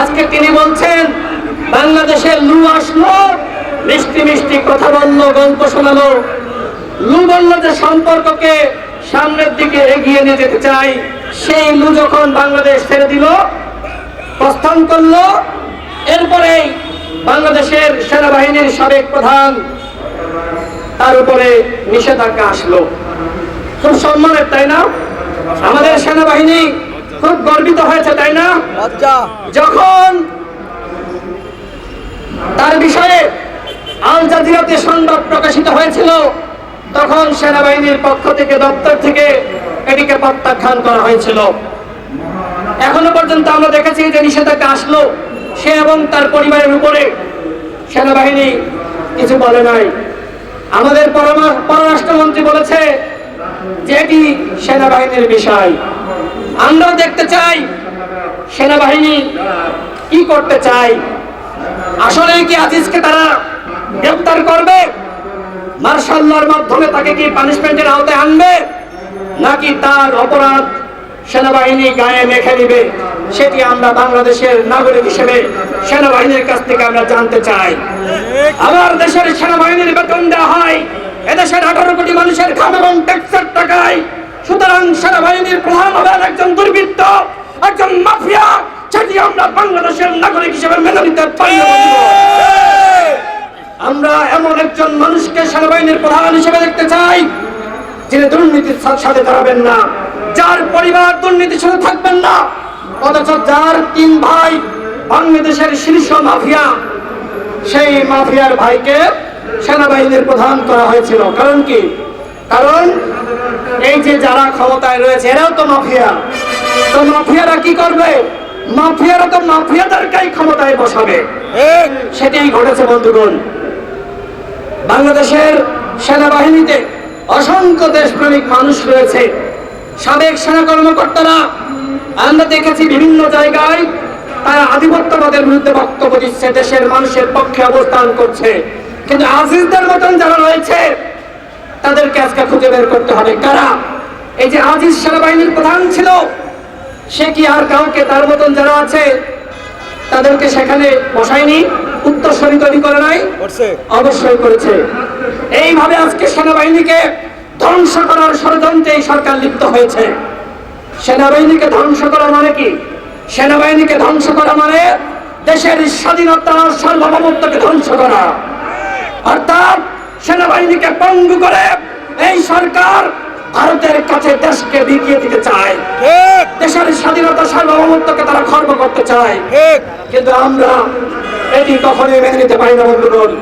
আজকে তিনি বলছেন বাংলাদেশের লু আসলো, মিষ্টি মিষ্টি কথা বললো, গল্প শোনালো। লু বললো যে সম্পর্ককে সামনের দিকে এগিয়ে নিয়ে যেতে চাই। সেই লু যখন বাংলাদেশ ছেড়ে দিল, প্রস্থান করলো, এরপরে বাংলাদেশের সেনাবাহিনীর সাবেক প্রধান তার উপরে নিষেধাজ্ঞা আসলো। খুব সম্মানের, তাই না? আমাদের সেনাবাহিনী খুব গর্বিত হয়েছে, তাই না? যখন তার বিষয়ে আল জাজিরাতে সংবাদ প্রকাশিত হয়েছিল, তখন সেনাবাহিনীর পক্ষ থেকে, দপ্তর থেকে এটিকে প্রত্যাখ্যান করা হয়েছিল। এখনো পর্যন্ত আমরা দেখেছি যে নিষেধাজ্ঞা আসলো, সে এবং তার পরিবারের উপরে সেনাবাহিনী কিছু বলে নাই। আমাদের পররাষ্ট্রমন্ত্রী বলেছে যে এটি সেনাবাহিনীর বিষয়। আমরাও দেখতে চাই সেনাবাহিনী কি করতে চাই। আসলে কি আজিজকে তারা গ্রেফতার করবে, মার্শাল লর মাধ্যমে তাকে কি পানিশমেন্টের আওতায় আনবে, নাকি তার অপরাধ সেনাবাহিনী গায়ে মেখে নিবে? সেটি আমরা বাংলাদেশের নাগরিক হিসেবে সেনাবাহিনীর কাছ থেকে আমরা জানতে চাই। আমার দেশের সেনাবাহিনীর বেতন দেওয়া হয় এদেশের 18 কোটি মানুষের ঘাম এবং ট্যাক্সের টাকায়। সুতরাং সেনাবাহিনীর প্রধান হবেন একজন দুর্বৃত্ত, একজন মাফিয়া। সেটি আমরা বাংলাদেশের নাগরিক হিসেবে মেনে নিতে পারি না। আমরা এমন একজন মানুষকে সেনাবাহিনীর প্রধান হিসেবে দেখতে চাই যিনি দুর্নীতির সাথে দাঁড়াবেন না, যার পরিবার দুর্নীতির সাথে থাকবেন না, অথচ যার 3 ভাই বাংলাদেশের শীর্ষ মাফিয়া, সেই মাফিয়ার ভাইকে সেনাবাহিনীর প্রধান করা হয়েছিল। কারণ কি? কারণ এই যে যারা ক্ষমতায় রয়েছে এরাও তো মাফিয়া। তো মাফিয়ারা কি করবে? মাফিয়ারা তো মাফিয়াদেরকেই ক্ষমতায় বসাবে। সেটাই ঘটেছে বন্ধুগণ। বাংলাদেশের সেনাবাহিনীতে অসংখ্য দেশপ্রেমিক মানুষ রয়েছে, সাবেক সেনা কর্মকর্তারা। আমরা দেখেছি বিভিন্ন জায়গায় তারা আধিপত্যবাদের বিরুদ্ধে বক্তব্য দিচ্ছে, দেশের মানুষের পক্ষে অবস্থান করছে। কিন্তু আজিজদের মতন যারা রয়েছে তাদেরকে আজকে খুঁজে বের করতে হবে কারা। এই যে আজিজ সেনাবাহিনীর প্রধান ছিল, সে কি আর কাউকে তার মতন যারা আছে তাদেরকে সেখানে বসায়নি? উত্তরসূরি তৈরি করে নাই? অবশ্যই করেছে। এইভাবে আজকে সেনাবাহিনীকে ধ্বংস করার ষড়যন্ত্রে এই সরকার লিপ্ত হয়েছে। সেনাবাহিনীকে ধ্বংস করা মানে কি? সেনাবাহিনীকে ধ্বংস করা মানে দেশের স্বাধীনতা, সার্বভৌমত্বকে ধ্বংস করা। অর্থাৎ সেনাবাহিনীকে পঙ্গু করে এই সরকার ভারতের কাছে দেশকে বিকিয়ে দিতে চায়। দেশের স্বাধীনতা, সার্বভৌমত্বকে তারা খর্ব করতে চায়। কিন্তু আমরা এটি কখনোই মেনে নিতে পারি না বন্ধুগণ।